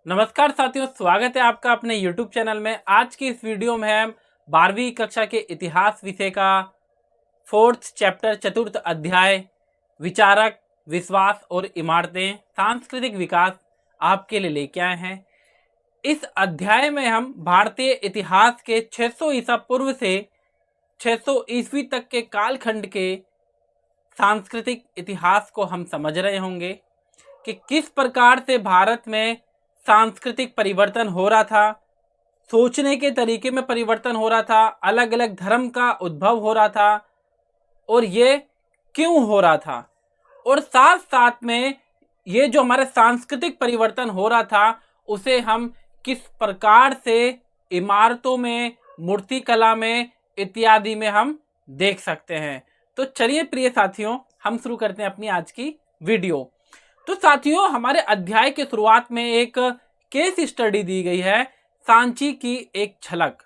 नमस्कार साथियों, स्वागत है आपका अपने YouTube चैनल में। आज की इस वीडियो में हम 12वीं कक्षा के इतिहास विषय का 4th चैप्टर चतुर्थ अध्याय विचारक, विश्वास और इमारतें, सांस्कृतिक विकास आपके लिए लेके आए हैं। इस अध्याय में हम भारतीय इतिहास के 600 ईसा पूर्व से 600 ईस्वी तक के कालखंड के सांस्कृतिक इतिहास को हम समझ रहे होंगे कि किस प्रकार से भारत में सांस्कृतिक परिवर्तन हो रहा था, सोचने के तरीके में परिवर्तन हो रहा था, अलग अलग धर्म का उद्भव हो रहा था और ये क्यों हो रहा था, और साथ साथ में ये जो हमारे सांस्कृतिक परिवर्तन हो रहा था उसे हम किस प्रकार से इमारतों में, मूर्तिकला में इत्यादि में हम देख सकते हैं। तो चलिए प्रिय साथियों, हम शुरू करते हैं अपनी आज की वीडियो। तो साथियों, हमारे अध्याय के शुरुआत में एक केस स्टडी दी गई है, सांची की एक झलक।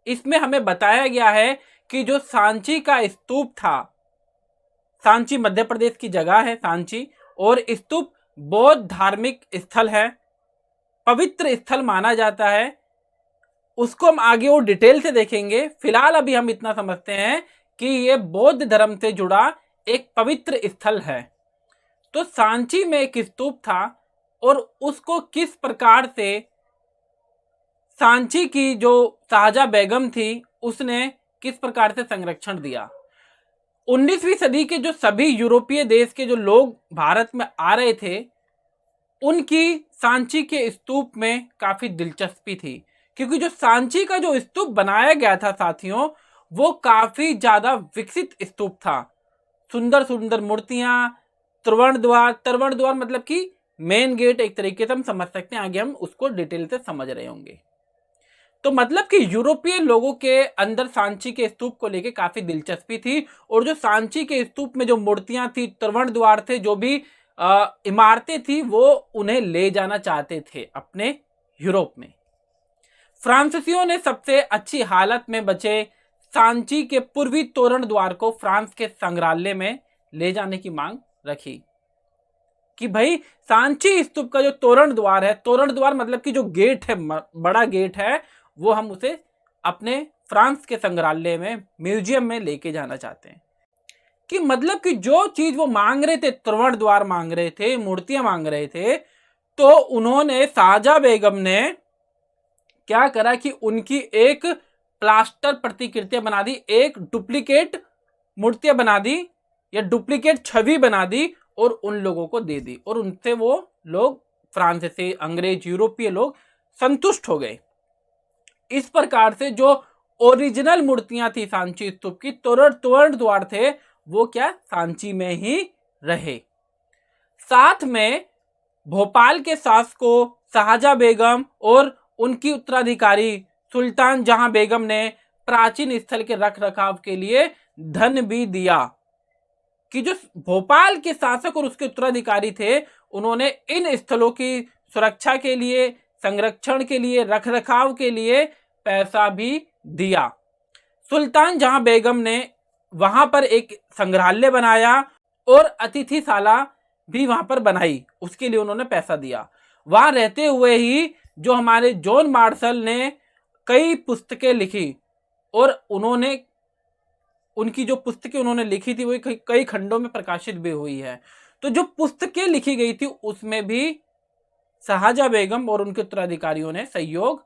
इसमें हमें बताया गया है कि जो सांची का स्तूप था, सांची मध्य प्रदेश की जगह है सांची, और स्तूप बौद्ध धार्मिक स्थल है, पवित्र स्थल माना जाता है। उसको हम आगे और डिटेल से देखेंगे। फिलहाल अभी हम इतना समझते हैं कि यह बौद्ध धर्म से जुड़ा एक पवित्र स्थल है। तो सांची में एक स्तूप था और उसको किस प्रकार से सांची की जो शाहजहां बेगम थी उसने किस प्रकार से संरक्षण दिया। 19वीं सदी के जो सभी यूरोपीय देश के जो लोग भारत में आ रहे थे उनकी सांची के स्तूप में काफी दिलचस्पी थी, क्योंकि जो सांची का जो स्तूप बनाया गया था साथियों, वो काफी ज्यादा विकसित स्तूप था। सुंदर सुंदर मूर्तियां, त्रिवर्ण द्वार मतलब कि मेन गेट एक तरीके से हम समझ सकते हैं। आगे हम उसको डिटेल से समझ रहे होंगे। तो मतलब कि यूरोपीय लोगों के अंदर सांची के स्तूप को लेके काफी दिलचस्पी थी, और जो सांची के स्तूप में जो मूर्तियां थी, त्रिवर्ण द्वार थे, जो भी इमारतें थी, वो उन्हें ले जाना चाहते थे अपने यूरोप में। फ्रांसीसियों ने सबसे अच्छी हालत में बचे सांची के पूर्वी तोरण द्वार को फ्रांस के संग्रहालय में ले जाने की मांग रखी कि भाई सांची स्तूप का जो तोरण द्वार है, तोरण द्वार मतलब कि जो गेट है, बड़ा गेट है, वो हम उसे अपने फ्रांस के संग्रहालय में, म्यूजियम में लेके जाना चाहते हैं। कि मतलब कि जो चीज वो मांग रहे थे, तोरण द्वार मांग रहे थे, मूर्तियां मांग रहे थे, तो उन्होंने, शाहजहां बेगम ने क्या करा कि उनकी एक प्लास्टर प्रतिकृतियां बना दी, एक डुप्लीकेट मूर्तियां बना दी या डुप्लीकेट छवि बना दी और उन लोगों को दे दी, और उनसे वो लोग, फ्रांसीसी, अंग्रेज, यूरोपीय लोग संतुष्ट हो गए। इस प्रकार से जो ओरिजिनल मूर्तियां थी सांची स्तूप की, तोरण द्वार थे, वो क्या सांची में ही रहे। साथ में भोपाल के शासकों शाहजहां बेगम और उनकी उत्तराधिकारी सुल्तान जहां बेगम ने प्राचीन स्थल के रख रखाव के लिए धन भी दिया। कि जो भोपाल के शासक और उसके उत्तराधिकारी थे, उन्होंने इन स्थलों की सुरक्षा के लिए, संरक्षण के लिए, रखरखाव के लिए पैसा भी दिया। सुल्तान जहां बेगम ने वहां पर एक संग्रहालय बनाया और अतिथिशाला भी वहां पर बनाई, उसके लिए उन्होंने पैसा दिया। वहां रहते हुए ही जो हमारे जॉन मार्शल ने कई पुस्तकें लिखी, और उन्होंने, उनकी जो पुस्तकें उन्होंने लिखी थी वो कई खंडों में प्रकाशित भी हुई है। तो जो पुस्तकें लिखी गई थी उसमें भी शाहजहां बेगम और उनके उत्तराधिकारियों ने सहयोग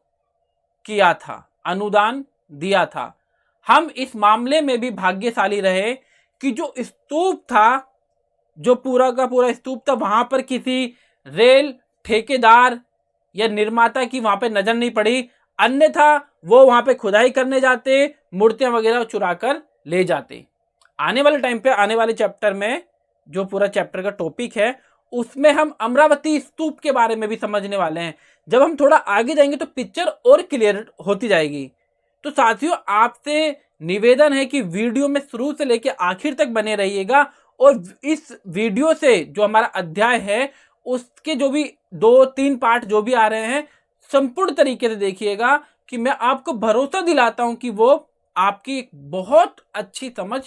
किया था, अनुदान दिया था। हम इस मामले में भी भाग्यशाली रहे कि जो स्तूप था, जो पूरा का पूरा स्तूप था, वहां पर किसी रेल ठेकेदार या निर्माता की वहां पे नजर नहीं पड़ी, अन्यथा वो वहां पे खुदाई करने जाते, मूर्तियां वगैरह चुरा कर ले जाते। आने वाले टाइम पे, आने वाले चैप्टर में, जो पूरा चैप्टर का टॉपिक है, उसमें हम अमरावती स्तूप के बारे में भी समझने वाले हैं। जब हम थोड़ा आगे जाएंगे तो पिक्चर और क्लियर होती जाएगी। तो साथियों, आपसे निवेदन है कि वीडियो में शुरू से लेकर आखिर तक बने रहिएगा, और इस वीडियो से जो हमारा अध्याय है उसके जो भी 2-3 पार्ट जो भी आ रहे हैं, संपूर्ण तरीके से देखिएगा, कि मैं आपको भरोसा दिलाता हूं कि वो आपकी एक बहुत अच्छी समझ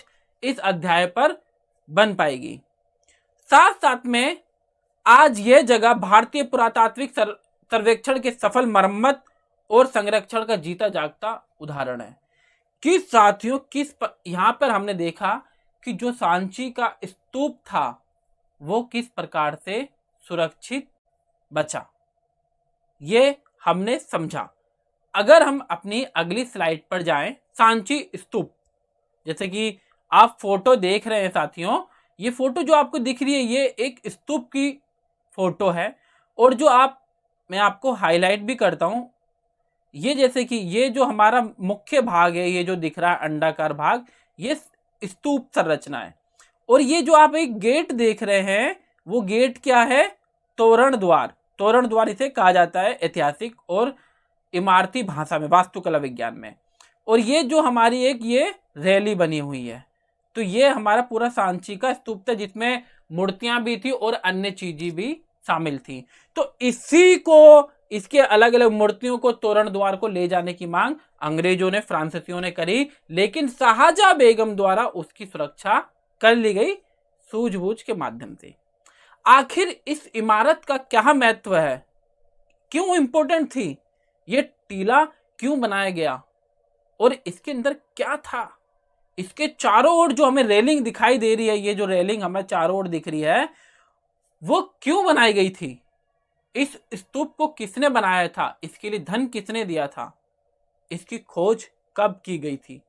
इस अध्याय पर बन पाएगी। साथ साथ में आज यह जगह भारतीय पुरातात्विक सर्वेक्षण के सफल मरम्मत और संरक्षण का जीता जागता उदाहरण है। कि साथियों यहां पर हमने देखा कि जो सांची का स्तूप था वो किस प्रकार से सुरक्षित बचा, ये हमने समझा। अगर हम अपनी अगली स्लाइड पर जाएं, सांची स्तूप, जैसे कि आप फोटो देख रहे हैं साथियों, ये फोटो जो आपको दिख रही है ये एक स्तूप की फोटो है। और जो मैं आपको हाईलाइट भी करता हूं, ये जैसे कि ये जो हमारा मुख्य भाग है, ये जो दिख रहा है अंडाकार भाग, ये स्तूप संरचना है। और ये जो आप एक गेट देख रहे हैं, वो गेट क्या है? तोरण द्वार। तोरण द्वार इसे कहा जाता है ऐतिहासिक और इमारती भाषा में, वास्तुकला विज्ञान में। और ये जो हमारी एक ये रैली बनी हुई है, तो ये हमारा पूरा सांची का स्तूप था, जिसमें मूर्तियां भी थी और अन्य चीजें भी शामिल थी। तो इसी को, इसके अलग अलग मूर्तियों को तोरण द्वार को ले जाने की मांग अंग्रेजों ने, फ्रांसीसियों ने करी, लेकिन शाहजहां बेगम द्वारा उसकी सुरक्षा कर ली गई सूझबूझ के माध्यम से। आखिर इस इमारत का क्या महत्व है, क्यों इंपॉर्टेंट थी, ये टीला क्यों बनाया गया और इसके अंदर क्या था? इसके चारों ओर जो हमें रेलिंग दिखाई दे रही है, ये जो रेलिंग हमें चारों ओर दिख रही है, वो क्यों बनाई गई थी? इस स्तूप को किसने बनाया था? इसके लिए धन किसने दिया था? इसकी खोज कब की गई थी?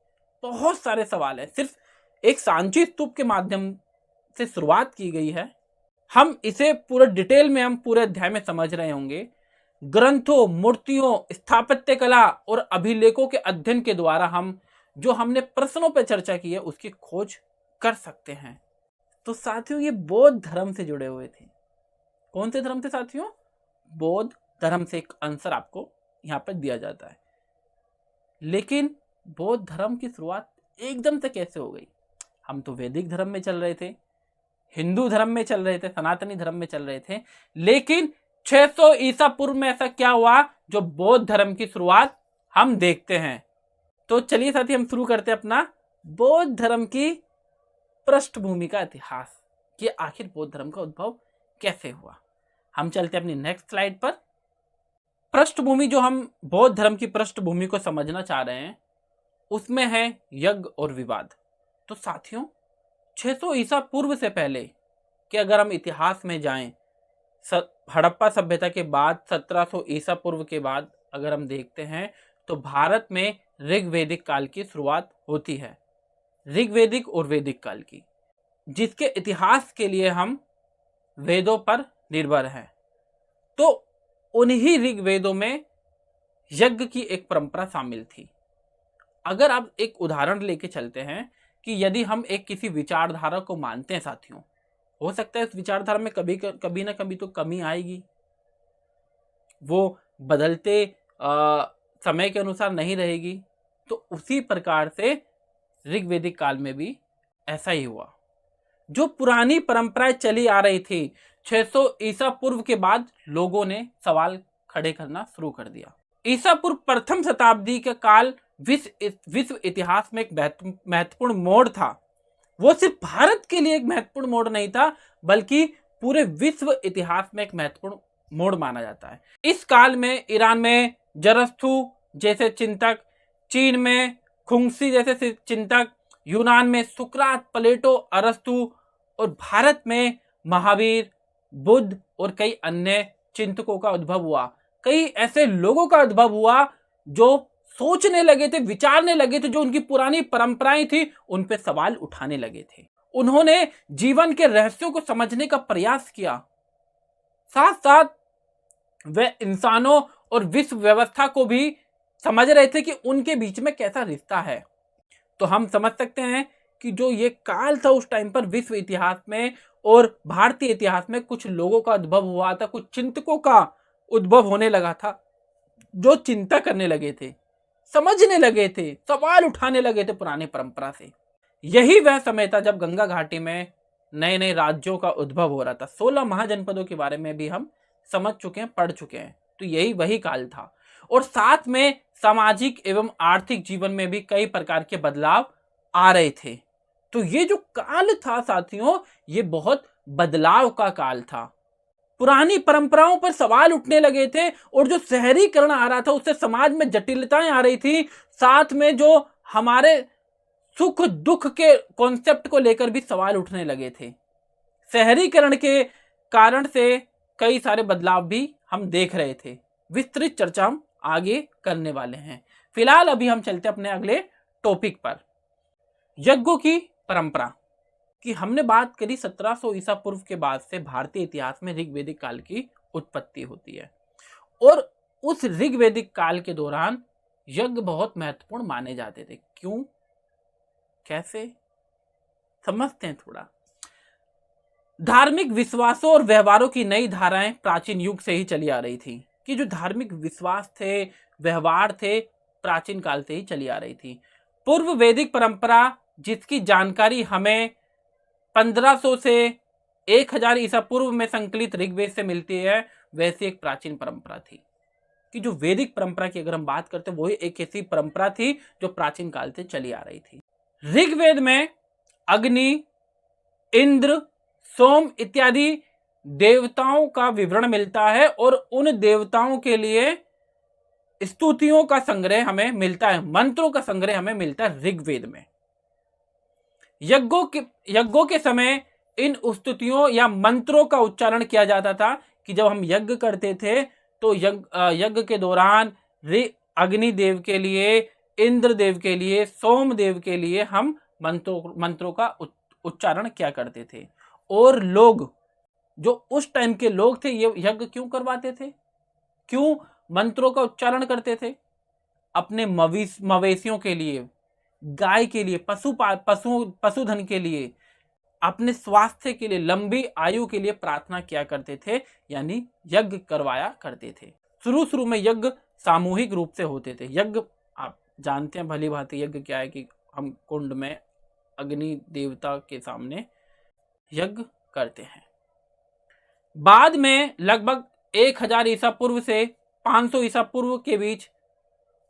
बहुत सारे सवाल है। सिर्फ एक सांची स्तूप के माध्यम से शुरुआत की गई है। हम इसे पूरे डिटेल में, हम पूरे अध्याय में समझ रहे होंगे। ग्रंथों, मूर्तियों, स्थापत्य कला और अभिलेखों के अध्ययन के द्वारा हम जो हमने प्रश्नों पर चर्चा की है उसकी खोज कर सकते हैं। तो साथियों, ये बौद्ध धर्म से जुड़े हुए थे। कौन से धर्म से साथियों? बौद्ध धर्म से एक आंसर आपको यहां पर दिया जाता है। लेकिन बौद्ध धर्म की शुरुआत एकदम से कैसे हो गई? हम तो वैदिक धर्म में चल रहे थे, हिंदू धर्म में चल रहे थे, सनातनी धर्म में चल रहे थे, लेकिन 600 ईसा पूर्व में ऐसा क्या हुआ जो बौद्ध धर्म की शुरुआत हम देखते हैं। तो चलिए साथी, हम शुरू करते हैं अपना बौद्ध धर्म की पृष्ठभूमि का इतिहास, कि आखिर बौद्ध धर्म का उद्भव कैसे हुआ। हम चलते हैं अपनी नेक्स्ट स्लाइड पर। पृष्ठभूमि, जो हम बौद्ध धर्म की पृष्ठभूमि को समझना चाह रहे हैं, उसमें है यज्ञ और विवाद। तो साथियों, 600 ईसा पूर्व से पहले कि अगर हम इतिहास में जाएं, हड़प्पा सभ्यता के बाद 1700 ईसा पूर्व के बाद अगर हम देखते हैं, तो भारत में ऋग्वैदिक काल की शुरुआत होती है। ऋग्वैदिक और वैदिक काल की, जिसके इतिहास के लिए हम वेदों पर निर्भर हैं। तो उन्हीं ऋग्वेदों में यज्ञ की एक परंपरा शामिल थी। अगर आप एक उदाहरण लेके चलते हैं कि यदि हम एक किसी विचारधारा को मानते हैं साथियों, हो सकता है उस विचारधारा में कभी ना कभी तो कमी आएगी, वो बदलते समय के अनुसार नहीं रहेगी। तो उसी प्रकार से ऋग्वैदिक काल में भी ऐसा ही हुआ। जो पुरानी परंपराएं चली आ रही थी, 600 ईसा पूर्व के बाद लोगों ने सवाल खड़े करना शुरू कर दिया। ईसा पूर्व प्रथम शताब्दी का काल विश्व इतिहास में एक महत्वपूर्ण मोड़ था। वो सिर्फ भारत के लिए एक महत्वपूर्ण मोड़ नहीं था, बल्कि पूरे विश्व इतिहास में एक महत्वपूर्ण मोड़ माना जाता है। इस काल में ईरान में जरस्थु जैसे चिंतक, चीन में खुंगसी जैसे चिंतक, यूनान में सुकरात, प्लेटो, अरस्तु, और भारत में महावीर, बुद्ध और कई अन्य चिंतकों का उद्भव हुआ। कई ऐसे लोगों का उद्भव हुआ जो सोचने लगे थे, विचारने लगे थे, जो उनकी पुरानी परंपराएं थी उन पे सवाल उठाने लगे थे। उन्होंने जीवन के रहस्यों को समझने का प्रयास किया, साथ साथ वे इंसानों और विश्व व्यवस्था को भी समझ रहे थे कि उनके बीच में कैसा रिश्ता है। तो हम समझ सकते हैं कि जो ये काल था उस टाइम पर विश्व इतिहास में और भारतीय इतिहास में कुछ लोगों का उद्भव हुआ था, कुछ चिंतकों का उद्भव होने लगा था, जो चिंता करने लगे थे, समझने लगे थे, सवाल उठाने लगे थे पुरानी परंपरा से। यही वह समय था जब गंगा घाटी में नए नए राज्यों का उद्भव हो रहा था। 16 महाजनपदों के बारे में भी हम समझ चुके हैं, पढ़ चुके हैं। तो यही वही काल था। और साथ में सामाजिक एवं आर्थिक जीवन में भी कई प्रकार के बदलाव आ रहे थे। तो ये जो काल था साथियों, ये बहुत बदलाव का काल था। पुरानी परंपराओं पर सवाल उठने लगे थे, और जो शहरीकरण आ रहा था उससे समाज में जटिलताएं आ रही थी, साथ में जो हमारे सुख दुख के कॉन्सेप्ट को लेकर भी सवाल उठने लगे थे। शहरीकरण के कारण से कई सारे बदलाव भी हम देख रहे थे। विस्तृत चर्चा हम आगे करने वाले हैं। फिलहाल अभी हम चलते हैं अपने अगले टॉपिक पर, यज्ञों की परंपरा की। हमने बात करी 1700 ईसा पूर्व के बाद से भारतीय इतिहास में ऋग्वेदिक काल की उत्पत्ति होती है, और उस ऋग्वेदिक काल के दौरान यज्ञ बहुत महत्वपूर्ण माने जाते थे। क्यों, कैसे, समझते हैं थोड़ा। धार्मिक विश्वासों और व्यवहारों की नई धाराएं प्राचीन युग से ही चली आ रही थी, कि जो धार्मिक विश्वास थे, व्यवहार थे, प्राचीन काल से ही चली आ रही थी। पूर्व वैदिक परंपरा, जिसकी जानकारी हमें 1500 से 1000 ईसा पूर्व में संकलित ऋग्वेद से मिलती है, वैसी एक प्राचीन परंपरा थी। कि जो वैदिक परंपरा की अगर हम बात करते हैं, वही एक ऐसी परंपरा थी जो प्राचीन काल से चली आ रही थी। ऋग्वेद में अग्नि, इंद्र, सोम इत्यादि देवताओं का विवरण मिलता है, और उन देवताओं के लिए स्तुतियों का संग्रह हमें मिलता है, मंत्रों का संग्रह हमें मिलता है ऋग्वेद में। यज्ञों के समय इन स्तुतियों या मंत्रों का उच्चारण किया जाता था, कि जब हम यज्ञ करते थे तो यज्ञ के दौरान अग्निदेव के लिए, इंद्र देव के लिए, सोम देव के लिए हम मंत्रों का उच्चारण किया करते थे। और लोग, जो उस टाइम के लोग थे, ये यज्ञ क्यों करवाते थे, क्यों मंत्रों का उच्चारण करते थे? अपने मवेशियों के लिए, गाय के लिए, पशुधन के लिए, अपने स्वास्थ्य के लिए, लंबी आयु के लिए प्रार्थना किया करते थे, यानी यज्ञ करवाया करते थे। शुरू में यज्ञ सामूहिक रूप से होते थे। यज्ञ आप जानते हैं भली भांति, यज्ञ क्या है कि हम कुंड में अग्नि देवता के सामने यज्ञ करते हैं। बाद में लगभग 1000 ईसा पूर्व से 500 ईसा पूर्व के बीच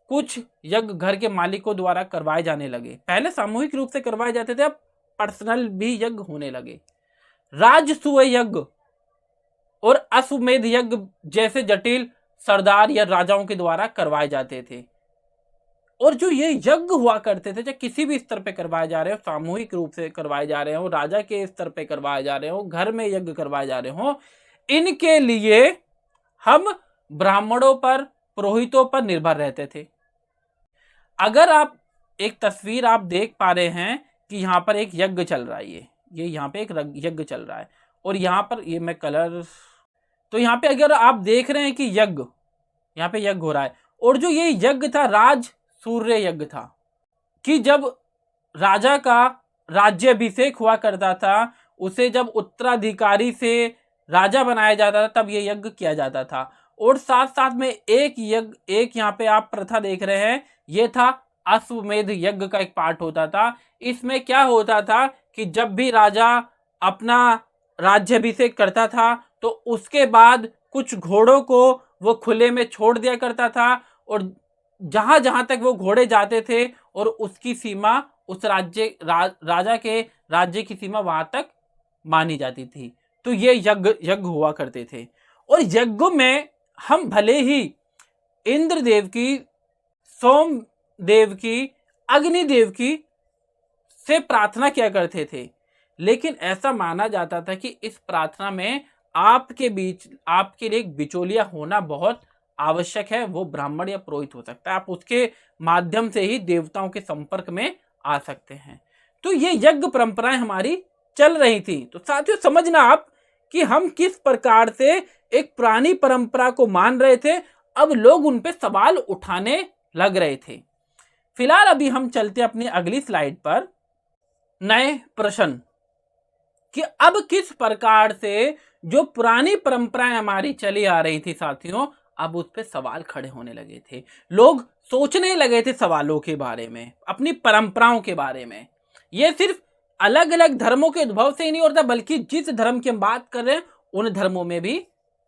कुछ यज्ञ घर के मालिकों द्वारा करवाए जाने लगे। पहले सामूहिक रूप से करवाए जाते थे, अब पर्सनल भी यज्ञ होने लगे। राजसूय यज्ञ और अश्वमेध यज्ञ जैसे जटिल सरदार या राजाओं के द्वारा करवाए जाते थे। और जो ये यज्ञ हुआ करते थे, चाहे किसी भी स्तर पे करवाए जा रहे हो, सामूहिक रूप से करवाए जा रहे हो, राजा के स्तर पे करवाए जा रहे हो, घर में यज्ञ करवाए जा रहे हो, इनके लिए हम ब्राह्मणों पर, पुरोहितों पर निर्भर रहते थे। अगर आप एक तस्वीर आप देख पा रहे हैं कि यहाँ पर एक यज्ञ चल रहा है, ये यहाँ पे एक यज्ञ चल रहा है, और यहाँ पर ये मैं कलर, तो यहाँ पे अगर आप देख रहे हैं कि यज्ञ, यहाँ पे यज्ञ हो रहा है, और जो ये यज्ञ था राज सूर्य यज्ञ था, कि जब राजा का राज्याभिषेक हुआ करता था, उसे जब उत्तराधिकारी से राजा बनाया जाता था, तब ये यज्ञ किया जाता था। और साथ साथ में एक यज्ञ, एक यहाँ पे आप प्रथा देख रहे हैं, ये था अश्वमेध यज्ञ का एक पार्ट होता था। इसमें क्या होता था कि जब भी राजा अपना राज्याभिषेक करता था, तो उसके बाद कुछ घोड़ों को वो खुले में छोड़ दिया करता था, और जहां जहां तक वो घोड़े जाते थे, और उसकी सीमा उस राजा के राज्य की सीमा वहां तक मानी जाती थी। तो ये यज्ञ हुआ करते थे। और यज्ञों में हम भले ही इंद्र देव की, सोम देव की, अग्नि देव की से प्रार्थना किया करते थे, लेकिन ऐसा माना जाता था कि इस प्रार्थना में आपके बीच, आपके लिए एक बिचौलिया होना बहुत आवश्यक है। वो ब्राह्मण या पुरोहित हो सकता है, आप उसके माध्यम से ही देवताओं के संपर्क में आ सकते हैं। तो ये यज्ञ परंपराएं हमारी चल रही थी। तो साथियों, समझना आप कि हम किस प्रकार से एक पुरानी परंपरा को मान रहे थे, अब लोग उन पे सवाल उठाने लग रहे थे। फिलहाल अभी हम चलते अपनी अगली स्लाइड पर, नए प्रश्न, कि अब किस प्रकार से जो पुरानी परंपराएं हमारी चली आ रही थी साथियों, अब उस पे सवाल खड़े होने लगे थे। लोग सोचने लगे थे सवालों के बारे में, अपनी परंपराओं के बारे में। ये सिर्फ अलग अलग धर्मों के उद्भव से ही नहीं होता, बल्कि जिस धर्म की हम बात कर रहे हैं उन धर्मों में भी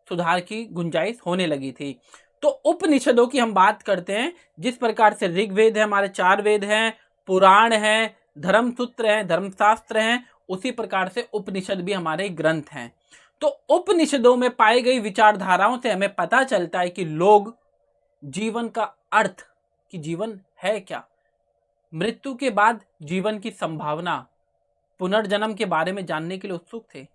सुधार की गुंजाइश होने लगी थी। तो उपनिषदों की हम बात करते हैं, जिस प्रकार से ऋग्वेद है, हमारे 4 वेद हैं, पुराण हैं, धर्मसूत्र हैं, धर्मशास्त्र हैं, उसी प्रकार से उपनिषद भी हमारे ग्रंथ हैं। तो उपनिषदों में पाई गई विचारधाराओं से हमें पता चलता है कि लोग जीवन का अर्थ, कि जीवन है क्या, मृत्यु के बाद जीवन की संभावना, पुनर्जन्म के बारे में जानने के लिए उत्सुक थे।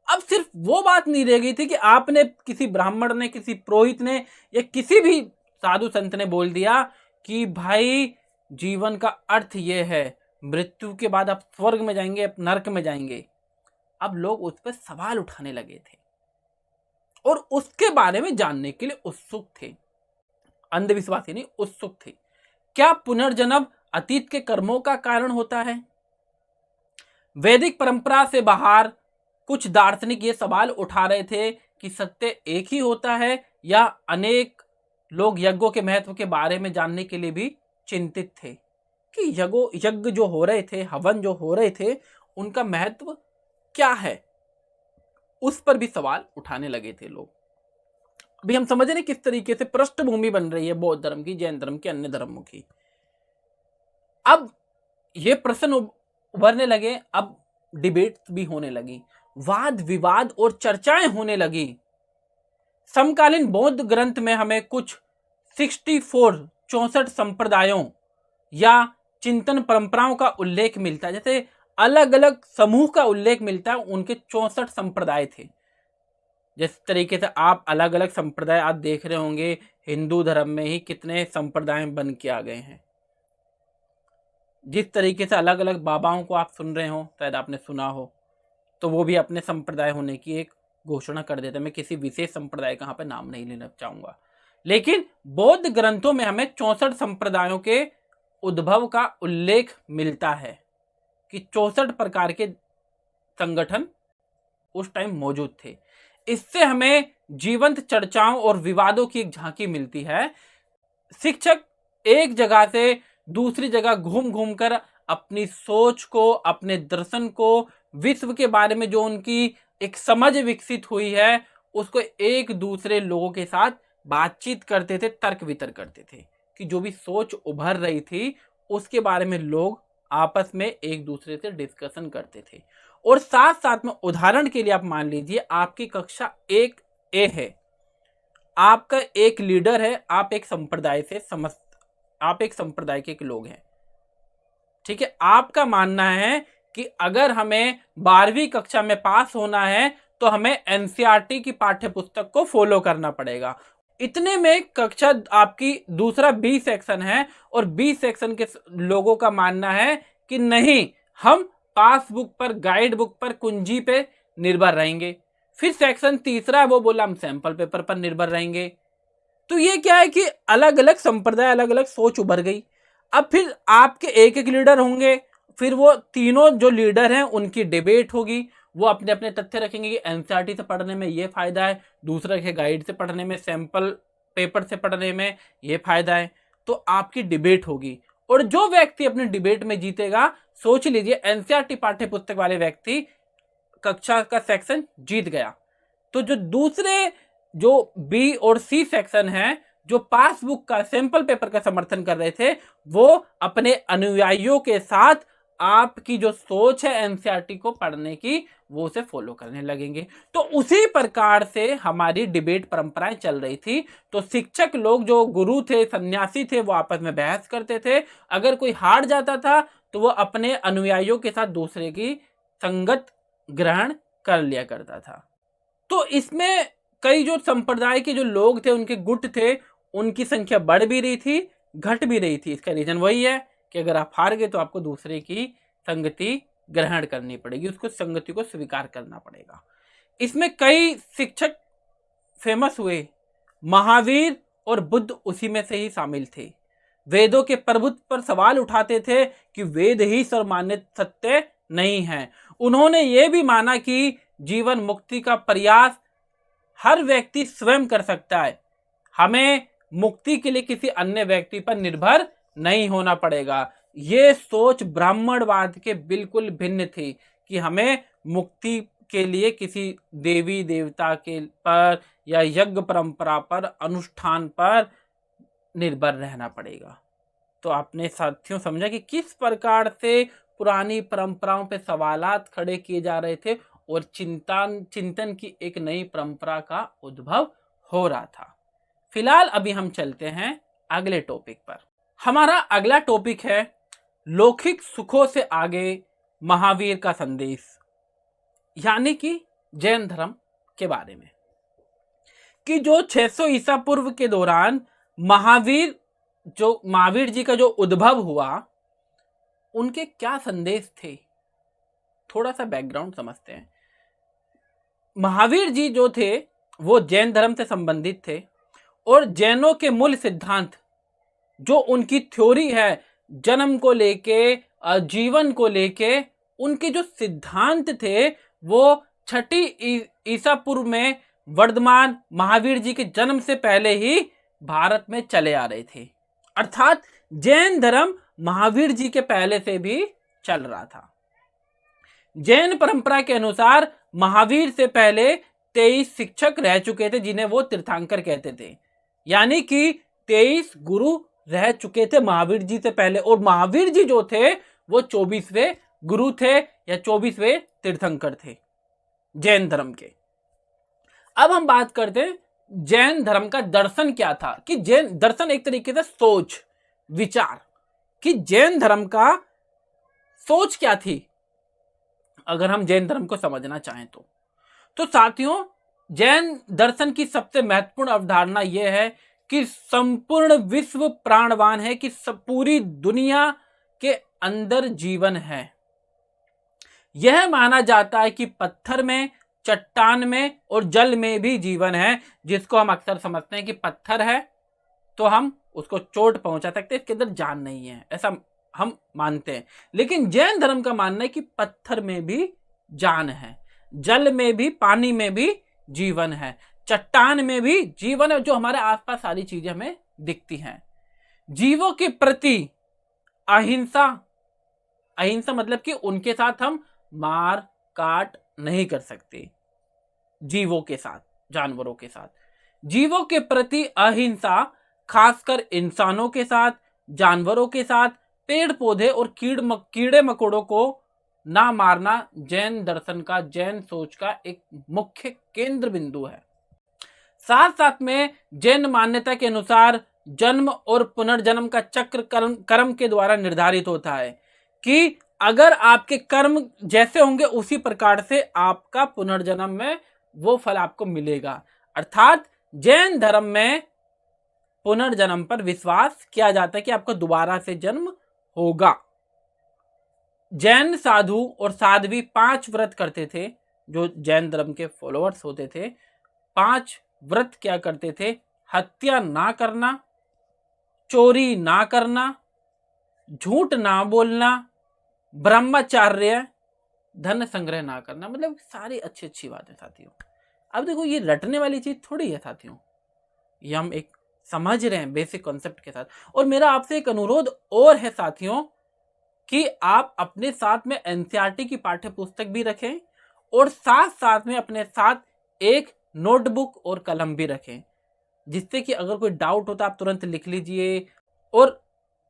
अब सिर्फ वो बात नहीं रह गई थी कि आपने, किसी ब्राह्मण ने, किसी पुरोहित ने या किसी भी साधु संत ने बोल दिया कि भाई जीवन का अर्थ ये है, मृत्यु के बाद आप स्वर्ग में जाएंगे, आप नरक में जाएंगे। अब लोग उस पर सवाल उठाने लगे थे और उसके बारे में जानने के लिए उत्सुक थे। अंधविश्वासी नहीं, उत्सुक थे। क्या पुनर्जन्म अतीत के कर्मों का कारण होता है? वैदिक परंपरा से बाहर कुछ दार्शनिक ये सवाल उठा रहे थे कि सत्य एक ही होता है या अनेक लोग यज्ञों के महत्व के बारे में जानने के लिए भी चिंतित थे कि यज्ञ जो हो रहे थे, हवन जो हो रहे थे, उनका महत्व क्या है, उस पर भी सवाल उठाने लगे थे लोग। अभी हम समझ रहे किस तरीके से पृष्ठभूमि बन रही है बौद्ध धर्म की, जैन धर्म की, अन्य धर्मों की। अब ये प्रश्न उभरने लगे, अब डिबेट भी होने लगी, वाद विवाद और चर्चाएं होने लगी। समकालीन बौद्ध ग्रंथ में हमें कुछ 64 संप्रदायों या चिंतन परंपराओं का उल्लेख मिलता है। जैसे अलग अलग समूह का उल्लेख मिलता है, उनके 64 संप्रदाय थे। जिस तरीके से आप अलग अलग संप्रदाय आप देख रहे होंगे, हिंदू धर्म में ही कितने संप्रदाय बन के आ गए हैं। जिस तरीके से अलग अलग बाबाओं को आप सुन रहे हो, शायद आपने सुना हो, तो वो भी अपने संप्रदाय होने की एक घोषणा कर देते हैं। मैं किसी विशेष संप्रदाय का यहाँ पे नाम नहीं लेना चाहूंगा, लेकिन बौद्ध ग्रंथों में हमें 64 संप्रदायों के उद्भव का उल्लेख मिलता है कि 64 प्रकार के संगठन उस टाइम मौजूद थे। इससे हमें जीवंत चर्चाओं और विवादों की एक झांकी मिलती है। शिक्षक एक जगह से दूसरी जगह घूम घूम कर अपनी सोच को, अपने दर्शन को, विश्व के बारे में जो उनकी एक समझ विकसित हुई है, उसको एक दूसरे लोगों के साथ बातचीत करते थे, तर्क वितर्क करते थे कि जो भी सोच उभर रही थी उसके बारे में लोग आपस में एक दूसरे से डिस्कशन करते थे। और साथ साथ में उदाहरण के लिए आप मान लीजिए, आपकी कक्षा 1A है, आपका एक लीडर है, आप एक संप्रदाय के लोग हैं, ठीक है। आपका मानना है कि अगर हमें 12वीं कक्षा में पास होना है तो हमें एनसीईआरटी की पाठ्य पुस्तक को फॉलो करना पड़ेगा। इतने में कक्षा आपकी दूसरा बी सेक्शन है और बी सेक्शन के लोगों का मानना है कि नहीं, हम पास बुक पर, गाइड बुक पर, कुंजी पे निर्भर रहेंगे। फिर सेक्शन तीसरा है, वो बोला हम सैंपल पेपर पर निर्भर रहेंगे। तो ये क्या है कि अलग अलग संप्रदाय, अलग अलग सोच उभर गई। अब फिर आपके एक एक लीडर होंगे, फिर वो तीनों जो लीडर हैं उनकी डिबेट होगी। वो अपने अपने तथ्य रखेंगे कि एनसीईआरटी से पढ़ने में ये फायदा है, दूसरे के गाइड से पढ़ने में, सैंपल पेपर से पढ़ने में ये फायदा है। तो आपकी डिबेट होगी और जो व्यक्ति अपनी डिबेट में जीतेगा, सोच लीजिए एनसीईआरटी पाठ्य पुस्तक वाले व्यक्ति कक्षा का सेक्शन जीत गया। तो जो दूसरे जो बी और सी सेक्शन है, जो पासबुक का, सैंपल पेपर का समर्थन कर रहे थे, वो अपने अनुयायियों के साथ आपकी जो सोच है एनसीईआरटी को पढ़ने की, वो उसे फॉलो करने लगेंगे। तो उसी प्रकार से हमारी डिबेट परंपराएं चल रही थी। तो शिक्षक लोग, जो गुरु थे, सन्यासी थे, वो आपस में बहस करते थे। अगर कोई हार जाता था तो वो अपने अनुयायियों के साथ दूसरे की संगत ग्रहण कर लिया करता था। तो इसमें कई जो संप्रदाय के जो लोग थे, उनके गुट थे, उनकी संख्या बढ़ भी रही थी, घट भी रही थी। इसका रीजन वही है कि अगर आप हार गए तो आपको दूसरे की संगति ग्रहण करनी पड़ेगी, उसको संगति को स्वीकार करना पड़ेगा। इसमें कई शिक्षक फेमस हुए, महावीर और बुद्ध उसी में से ही शामिल थे। वेदों के प्रभुत्व पर सवाल उठाते थे कि वेद ही सर्वमान्य सत्य नहीं है। उन्होंने ये भी माना कि जीवन मुक्ति का प्रयास हर व्यक्ति स्वयं कर सकता है, हमें मुक्ति के लिए किसी अन्य व्यक्ति पर निर्भर नहीं होना पड़ेगा। ये सोच ब्राह्मणवाद के बिल्कुल भिन्न थी कि हमें मुक्ति के लिए किसी देवी देवता के पर या यज्ञ परंपरा पर, अनुष्ठान पर निर्भर रहना पड़ेगा। तो आपने साथियों समझा कि किस प्रकार से पुरानी परंपराओं पे सवालात खड़े किए जा रहे थे और चिंतन की एक नई परंपरा का उद्भव हो रहा था। फिलहाल अभी हम चलते हैं अगले टॉपिक पर। हमारा अगला टॉपिक है लौकिक सुखों से आगे महावीर का संदेश, यानी कि जैन धर्म के बारे में, कि जो 600 ईसा पूर्व के दौरान महावीर जी का जो उद्भव हुआ, उनके क्या संदेश थे। थोड़ा सा बैकग्राउंड समझते हैं। महावीर जी जो थे वो जैन धर्म से संबंधित थे और जैनों के मूल सिद्धांत, जो उनकी थ्योरी है जन्म को लेके, जीवन को लेके, उनके जो सिद्धांत थे वो 6ठी ईसा पूर्व में वर्धमान महावीर जी के जन्म से पहले ही भारत में चले आ रहे थे। अर्थात जैन धर्म महावीर जी के पहले से भी चल रहा था। जैन परंपरा के अनुसार महावीर से पहले 23 शिक्षक रह चुके थे, जिन्हें वो तीर्थंकर कहते थे, यानी कि 23 गुरु रह चुके थे महावीर जी से पहले। और महावीर जी जो थे वो 24वें गुरु थे या 24वें तीर्थंकर थे जैन धर्म के। अब हम बात करते हैं जैन धर्म का दर्शन क्या था, कि जैन दर्शन एक तरीके से सोच विचार, कि जैन धर्म का सोच क्या थी अगर हम जैन धर्म को समझना चाहें तो साथियों, जैन दर्शन की सबसे महत्वपूर्ण अवधारणा यह है कि संपूर्ण विश्व प्राणवान है, कि पूरी दुनिया के अंदर जीवन है। यह माना जाता है कि पत्थर में, चट्टान में और जल में भी जीवन है, जिसको हम अक्सर समझते हैं कि पत्थर है तो हम उसको चोट पहुंचा सकते हैं, इसके अंदर जान नहीं है, ऐसा हम मानते हैं। लेकिन जैन धर्म का मानना है कि पत्थर में भी जान है, जल में भी, पानी में भी जीवन है, चट्टान में भी जीवन है, जो हमारे आसपास सारी चीजें हमें दिखती हैं। जीवों के प्रति अहिंसा, अहिंसा मतलब कि उनके साथ हम मार काट नहीं कर सकते, जीवों के साथ, जानवरों के साथ। जीवों के प्रति अहिंसा, खासकर इंसानों के साथ, जानवरों के साथ, पेड़ पौधे और कीड़े मकोड़ों को ना मारना जैन दर्शन का, जैन सोच का एक मुख्य केंद्र बिंदु है। साथ साथ में जैन मान्यता के अनुसार जन्म और पुनर्जन्म का चक्र कर्म के द्वारा निर्धारित होता है, कि अगर आपके कर्म जैसे होंगे उसी प्रकार से आपका पुनर्जन्म में वो फल आपको मिलेगा। अर्थात जैन धर्म में पुनर्जन्म पर विश्वास किया जाता है कि आपको दोबारा से जन्म होगा। जैन साधु और साध्वी 5 व्रत करते थे, जो जैन धर्म के फॉलोअर्स होते थे। 5 व्रत क्या करते थे? हत्या ना करना, चोरी ना करना, झूठ ना बोलना, ब्रह्मचर्य, धन संग्रह ना करना। मतलब सारी अच्छी अच्छी बात है साथियों। अब देखो, ये रटने वाली चीज थोड़ी है साथियों, ये हम एक समझ रहे हैं बेसिक कॉन्सेप्ट के साथ। और मेरा आपसे एक अनुरोध और है साथियों, कि आप अपने साथ में एनसीईआरटी की पाठ्य पुस्तक भी रखें और साथ साथ में अपने साथ एक नोटबुक और कलम भी रखें, जिससे कि अगर कोई डाउट होता आप तुरंत लिख लीजिए और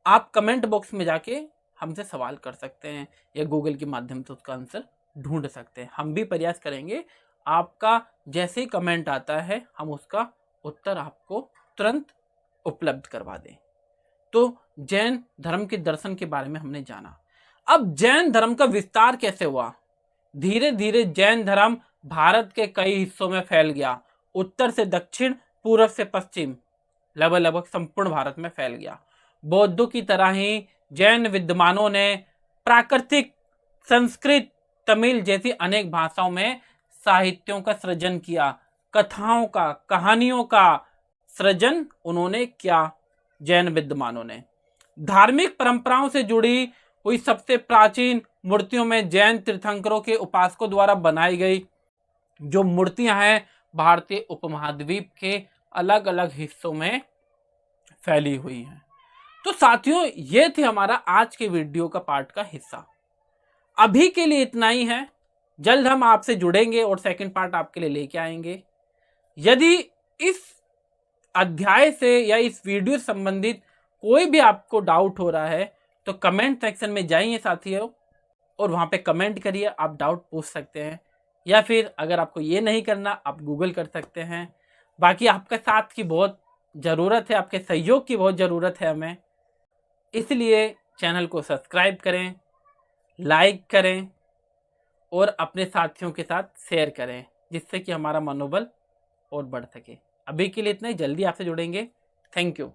आप कमेंट बॉक्स में जाके हमसे सवाल कर सकते हैं या गूगल के माध्यम से उसका आंसर ढूंढ सकते हैं। हम भी प्रयास करेंगे आपका जैसे ही कमेंट आता है हम उसका उत्तर आपको तुरंत उपलब्ध करवा दें। तो जैन धर्म के दर्शन के बारे में हमने जाना। अब जैन धर्म का विस्तार कैसे हुआ? धीरे धीरे जैन धर्म भारत के कई हिस्सों में फैल गया। उत्तर से दक्षिण, पूर्व से पश्चिम, लगभग संपूर्ण भारत में फैल गया। बौद्धों की तरह ही जैन विद्वानों ने प्राकृतिक, संस्कृत, तमिल जैसी अनेक भाषाओं में साहित्यों का सृजन किया। कथाओं का, कहानियों का सृजन उन्होंने किया जैन विद्वानों ने। धार्मिक परंपराओं से जुड़ी हुई सबसे प्राचीन मूर्तियों में जैन तीर्थंकरों के उपासकों द्वारा बनाई गई जो मूर्तियां हैं, भारतीय उपमहाद्वीप के अलग अलग हिस्सों में फैली हुई हैं। तो साथियों, ये थे हमारा आज के वीडियो का पार्ट का हिस्सा। अभी के लिए इतना ही है। जल्द हम आपसे जुड़ेंगे और सेकंड पार्ट आपके लिए लेके आएंगे। यदि इस अध्याय से या इस वीडियो से संबंधित कोई भी आपको डाउट हो रहा है तो कमेंट सेक्शन में जाइए साथियों और वहां पे कमेंट करिए। आप डाउट पूछ सकते हैं या फिर अगर आपको ये नहीं करना आप गूगल कर सकते हैं। बाकी आपके साथ की बहुत ज़रूरत है, आपके सहयोग की बहुत ज़रूरत है हमें, इसलिए चैनल को सब्सक्राइब करें, लाइक करें और अपने साथियों के साथ शेयर करें, जिससे कि हमारा मनोबल और बढ़ सके। अभी के लिए इतना ही, जल्दी आपसे जुड़ेंगे। Thank you.